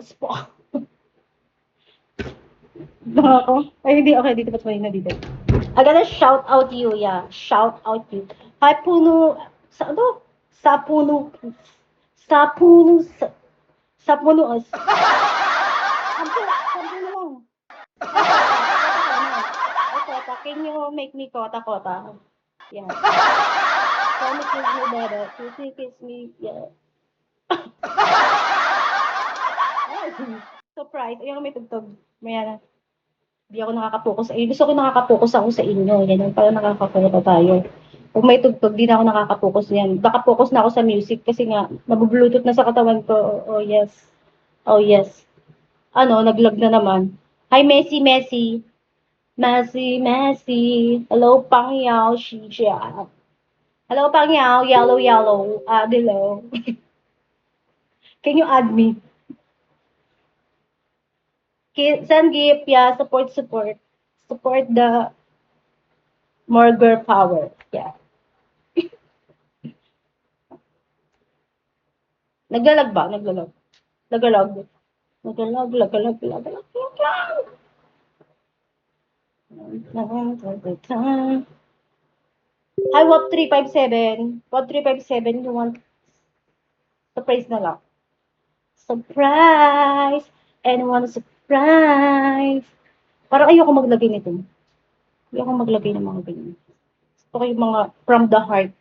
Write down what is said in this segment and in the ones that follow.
Spo. Baka ako. Ay, hindi. Okay, dito pa na dito. I gotta shout out you, yeah. Shout out you. Hi, puno. Sa ano? Sa puno. Sa puno. Sa puno. Sampu na lang. Ay, kota. Can you make me kota? Yeah. Promise kiss me better. Kiss me. Yeah. Ay, surprise. Ayun, may tugtog. Maya na. Hindi ako nakaka-focus. Eh, gusto ko nakaka-focus ako sa inyo. Ganun, para nakaka-focus tayo. Kung may tugtog, di na ako nakaka-focus yan. Naka-focus na ako sa music kasi nga, nag-bluetooth na sa katawan ko. Oh, yes. Oh, yes. Ano, nag-lag na naman. Hi, Messi. Messi. Hello, Pangyaw, Shija. Hello, Pangyaw, yellow. Hello. Can you add me? Send gift, yeah, support. Support the more girl power. Yeah. Naglalag ba? Naglalag. Nagalag. Nagalag. Hi, WAP357. WAP357, you want surprise na lang. Surprise! Anyone surprise? Parang ayoko maglagay nito. Ayoko maglagay ng mga ganyan. Gusto ko yung mga from the heart.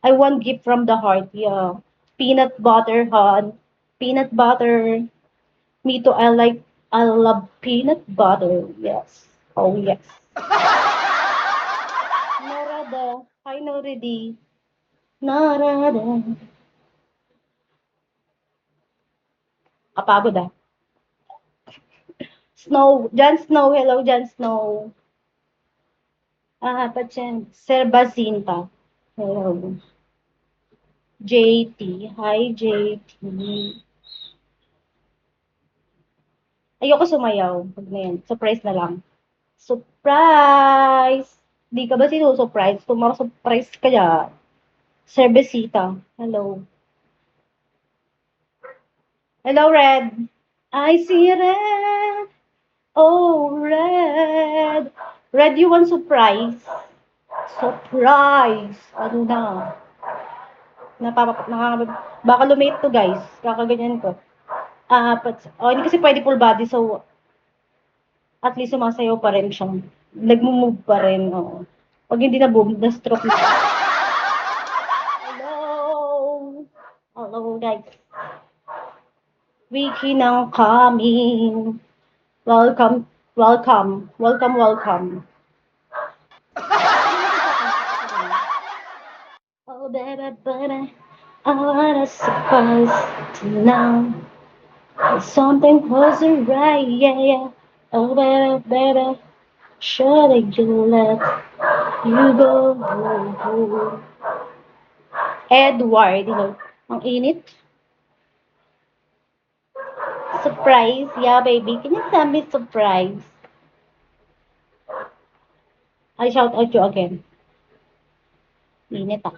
I want gift from the heart. Yeah. Peanut butter, hon. Peanut butter. Me too. I love peanut butter. Yes. Oh, yes. Narada. Hi, Noridi. Narada. Kapagod ah. Snow. Jan Snow. Hello, Jan Snow. Patyan. Sir Basinta. Hello. JT. Hi, JT. Ayoko sumayaw. Pag na yan. Surprise na lang. Surprise! Di ka ba sinusurprise? Surprise ka dyan. Cervecita. Hello. Hello, Red. I see red. Oh, red. Red, you want surprise? Surprise! Ano na? Baka lumate to, guys. Kakaganyan ko. Hindi kasi pwede full body, so at least sumasayaw pa rin siyang. Nagmo-move pa rin, oo. Pag hindi na boom, na stroke na. Hello! Hello, guys. Wiki ng coming. Welcome. Oh, baby, I wanna surprise tonight. Something wasn't right, yeah. Oh, baby, surely you let you go. Edward, ang init. Surprise, yeah, baby. Can you tell me surprise? I shout out you again. Init ah.